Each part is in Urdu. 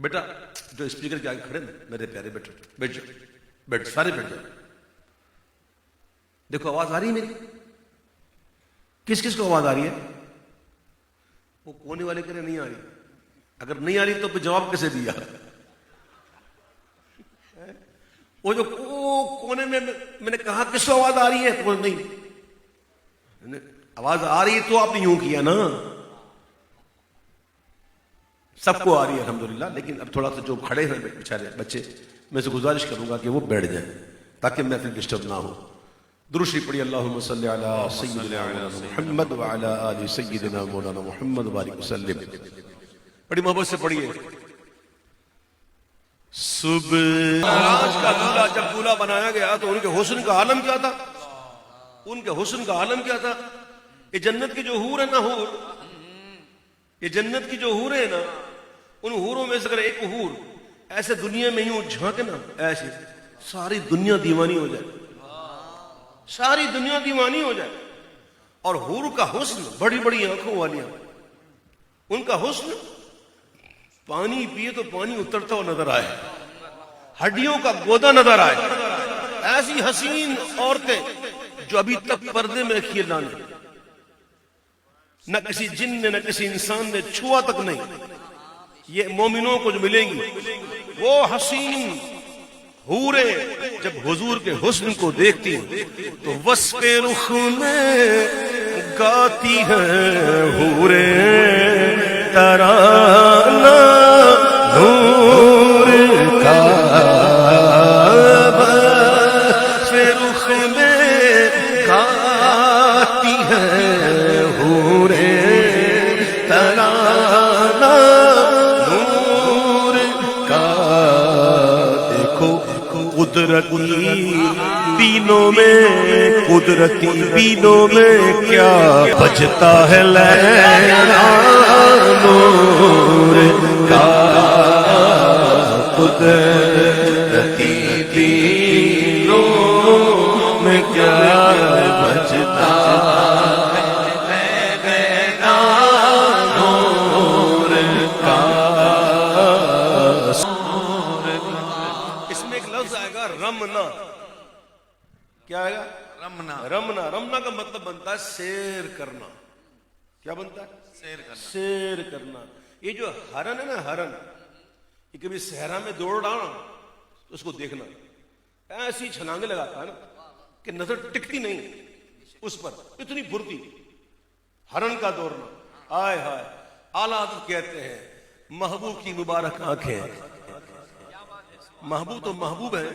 بیٹا جو اسپیکر کے آگے کھڑے نا میرے پیارے بیٹے بیٹھ جاؤ، بیٹھ، سارے بیٹھ جاؤ. دیکھو آواز آ رہی ہے میری؟ کس کس کو آواز آ رہی ہے؟ وہ کونے والے کہہ رہے نہیں آ رہی. اگر نہیں آ رہی تو پھر جواب کیسے دیا؟ وہ جو کونے میں نے کہا کس کو آواز آ رہی ہے تو نہیں، آواز آ رہی ہے تو آپ نے یوں کیا نا. سب کو آ رہی ہے الحمدللہ، لیکن اب تھوڑا سا جو کھڑے ہیں بیچارے بچے، میں سے گزارش کروں گا کہ وہ بیٹھ جائیں تاکہ محفل ڈسٹرب نہ ہو. درود شریف پڑھی اللہم صلی علی سیدنا محمد وعلی آل سیدنا مولانا محمد بارک وسلم. بڑی محبت سے پڑھیے. صبح آج کا دولہا جب دولہا بنایا گیا تو ان کے حسن کا عالم کیا تھا؟ ان کے حسن کا عالم کیا تھا؟ یہ جنت کی جو حور ہے نا، حور، یہ جنت کی جو حور ہے نا، ان حوروں میں سے اگر ایک حور ایسے دنیا میں یوں جھانکے نا، ایسے ساری دنیا دیوانی ہو جائے، ساری دنیا دیوانی ہو جائے. اور حور کا حسن، بڑی بڑی آنکھوں والیاں، ان کا حسن پانی پیے تو پانی اترتا ہوا نظر آئے، ہڈیوں کا گودا نظر آئے. ایسی حسین عورتیں جو ابھی تک پردے میں رکھی اللہ نے، نہ کسی جن نے نہ کسی انسان نے چھوا تک نہیں. یہ مومنوں کو جو ملیں گی وہ حسین حوریں جب حضور کے حسن کو دیکھتی ہیں تو وصف رخ میں گاتی ہیں حوریں ترانہ نور کا. وصف رخ میں گاتی ہیں حوریں ترانہ نور کا. دیکھو قدرتی بینوں میں، قدرتی بینوں میں کیا بجتا ہے لیلا نور کا. قدرتی بینوں میں کیا بجتا ہے لیلا نور کا. اس میں ایک لفظ آئے گا رمنا. کیا آئے گا؟ رمنا. رمنا، رمنا کا مطلب بنتا ہے سیر کرنا. کیا بنتا ہے؟ سیر کرنا. سیر کرنا. یہ جو ہرن ہے نا، ہرن، یہ کبھی صحرا میں دوڑ رہا تو اس کو دیکھنا، ایسی چھلانگیں لگاتا ہے نا کہ نظر ٹکتی نہیں اس پر، اتنی پھرتی. ہرن کا دوڑنا، آئے ہائے. اعلیٰ حضرت کہتے ہیں محبوب کی مبارک آنکھیں، محبوب تو محبوب ہے،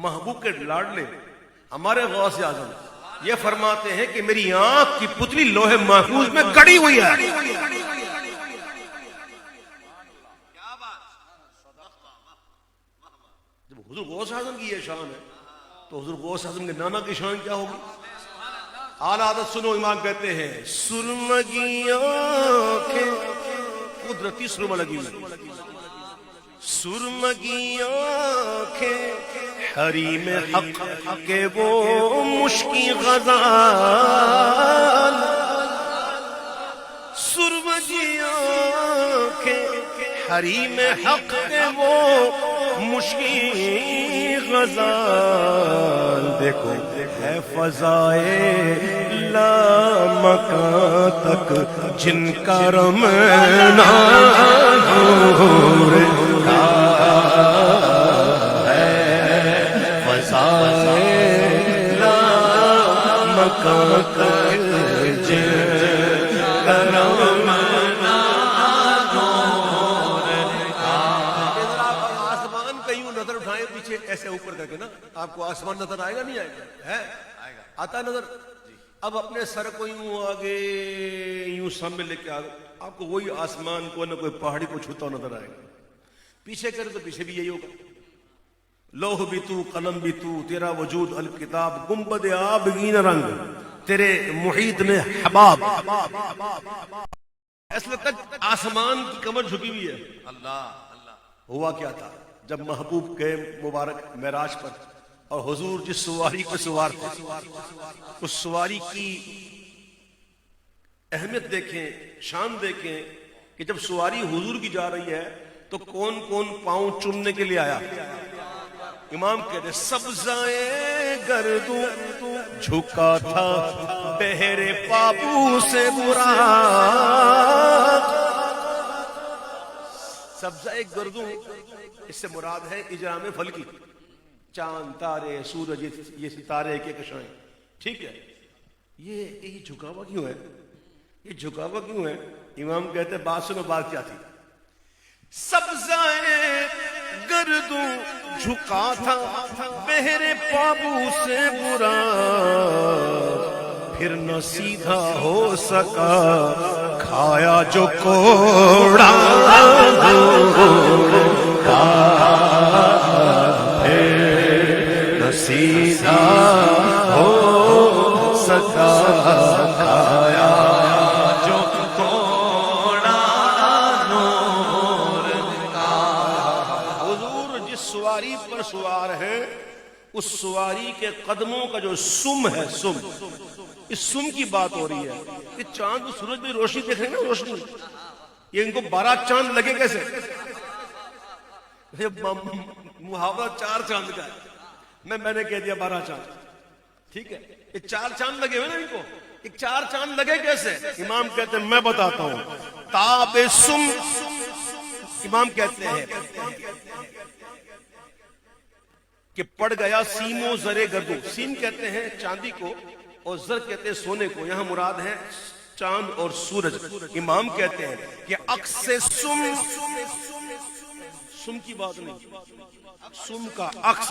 محبوب کے لاڈلے ہمارے غوث اعظم یہ فرماتے ہیں کہ میری آنکھ کی پتلی لوح محفوظ میں گڑی ہوئی ہے. جب حضور غوث اعظم کی یہ شان ہے تو حضور غوث اعظم کے نانا کی شان کیا ہوگی؟ اعلیٰ حضرت سنو، امام کہتے ہیں سرمگی آنکھیں، قدرتی سرما لگی ہوئی، سرمگی آنکھیں حریم حق کے وہ مشکی غزال، سرمگی آنکھیں حریم حق کے وہ مشکی غزال. دیکھو ہے فضائے لامکان تک جن کا رمنا نور کا ہے، فضائے لامکان تک جن کا رمنا ایسے اوپر کر کے نا آپ کو آسمان نظر آئے گا؟ نہیں آئے گا؟ ہے آتا نظر. اب اپنے سر کو یوں آگے یوں سامنے لے کے آگے آپ کو وہی آسمان کو نہ کوئی پہاڑی کو چھوتا نظر آئے گا. پیچھے کرے تو پیچھے بھی یہی ہوگا. لوح بھی تو، قلم بھی تو، تیرا وجود الکتاب، گنبد آبگین رنگ تیرے محیط میں حباب. ایسا لگتا ہے آسمان کی کمر جھکی ہوئی ہے. اللہ اللہ. ہوا کیا تھا جب محبوب گئے مبارک معراج پر اور حضور جس سواری کو سوار تھے، اس سواری کی اہمیت دیکھیں، شان دیکھیں کہ جب سواری حضور کی جا رہی ہے تو کون کون پاؤں چومنے کے لیے آیا؟ امام کہتے سبزائے گردوں جھکا تھا بہرے پاپو سے برا. سبزائے گردوں اس سے مراد ہے اجرام فلکی، چاند تارے سورج یہ ستارے کے کشائیں. ٹھیک ہے، یہ جھکاوا کیوں ہے؟ یہ جھکاوا کیوں ہے؟ امام کہتے بات سنو، بات کیا تھی. سبزائے گردوں جھکا تھا بہرے پابو سے برا، پھر نہ سیدھا ہو سکا کھایا جو کوڑا. پھر نہ سیدھا ہو سکا کھایا جو کوڑا نور کا. حضور جس سواری پر سوار ہے اس سواری کے قدموں کا جو سم ہے، سم، اس سم کی بات ہو رہی ہے. یہ چاند و سورج میں روشنی دیکھ رہے ہیں نا، روشنی، یہ ان کو 12 چاند لگے کیسے؟ محاورہ 4 چاند کا ہے، میں نے کہہ دیا 12 چاند. ٹھیک ہے، یہ 4 چاند لگے ہوئے نا ان کو، یہ 4 چاند لگے کیسے؟ امام کہتے ہیں میں بتاتا ہوں. تاب سم، امام کہتے ہیں کہ پڑ گیا سیمو زرے گردو. سیم کہتے ہیں چاندی کو اور زر کہتے ہیں سونے کو، یہاں مراد ہے چاند اور سورج. امام کہتے ہیں کہ عکس سم، سم کی بات نہیں، سم کا عکس.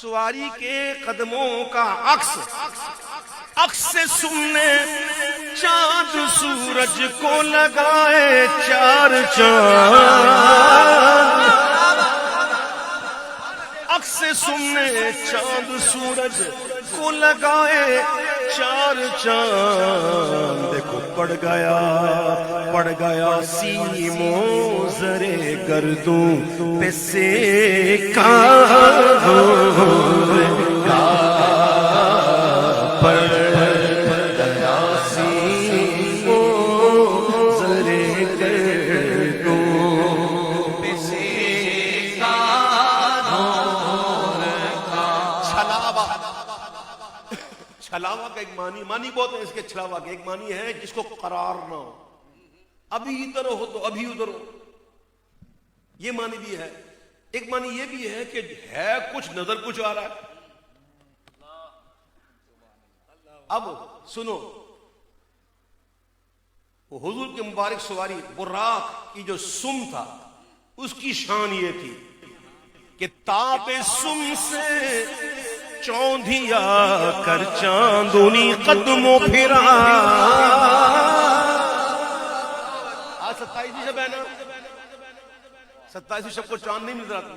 سواری کے قدموں کا عکس، عکس سم نے چاند سورج کو لگائے 4 چاند. عکس سم نے چاند سورج کو لگائے 4 چاند. دیکھو پڑ گیا سیمو زرے گردوں پہ سے کا پڑ گیا سیمو زرے گردوں پہ سے کا. چھلاوا کا ایک معنی بہت ہے اس کے. چھلاوا کا ایک معنی ہے جس کو قرار نہ ہو، ابھی ادھر ہو تو ابھی ادھر ہو، یہ معنی بھی ہے. ایک معنی یہ بھی ہے کہ ہے کچھ نظر کچھ آ رہا ہے. اب سنو، وہ حضور کے مبارک سواری براق کی جو سم تھا اس کی شان یہ تھی کہ تاب سم سے چوندھیا کر چاندنی قدموں پھرا. آج 27 شب ہے نا، 27 شب کو چاند نہیں نظر آتا،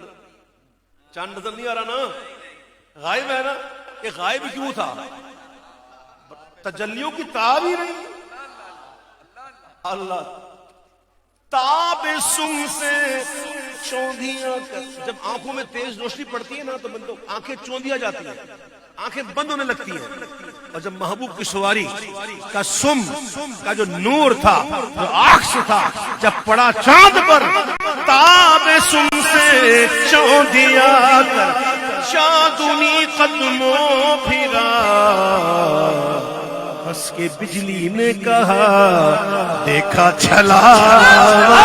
چاند نظر نہیں آ رہا نا، غائب ہے نا. یہ غائب کیوں تھا؟ تجلیوں کی تاب ہی نہیں. اللہ تاب سم سے چوندھیا کر، جب آنکھوں میں تیز روشنی پڑتی ہے نا تو بندوں آنکھیں چوندھیا جاتی ہیں، آنکھیں بند ہونے لگتی ہیں. اور جب محبوب کی سواری کا سم کا جو نور تھا، جو عکس تھا، جب پڑا چاند پر، تاب سم سے چوندھیا کر چاندنی قدموں پھرا. ہنس کے بجلی نے کہا دیکھا چھلاوا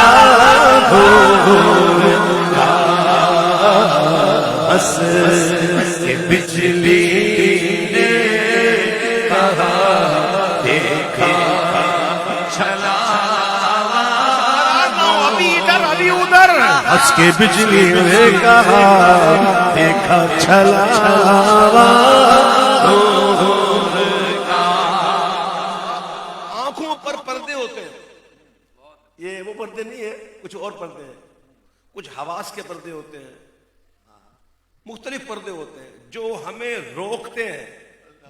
ہنس کے بجلی نے کہا دیکھا چھلاوا. ابھی ادھر ابھی ادھر، ہنس کے بجلی نے کہا دیکھا چھلاوا. یہ وہ پردے نہیں ہے، کچھ اور پردے ہیں، کچھ حواس کے پردے ہوتے ہیں، مختلف پردے ہوتے ہیں جو ہمیں روکتے ہیں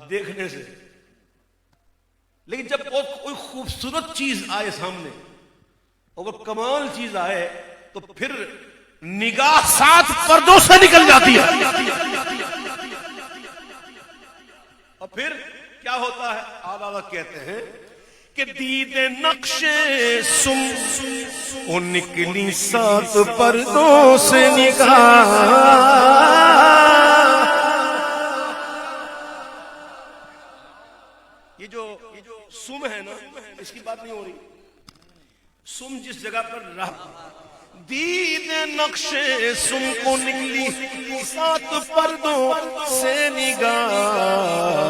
دیکھنے سے. لیکن جب کوئی خوبصورت چیز آئے سامنے اور وہ کمال چیز آئے تو پھر نگاہ 7 پردوں سے نکل جاتی ہے. اور پھر کیا ہوتا ہے؟ آقا کہتے ہیں کہ کہ دید نقش سم وہ نکلی 7 پردوں سے نگاہ. یہ جو سم ہے نا اس کی بات نہیں ہو رہی. سم جس جگہ پر رہا دید نقش سم کو نکلی 7 پردوں سے نگاہ.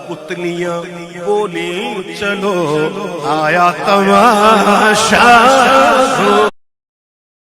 پتلیاں بولی چلو آیا تماشا.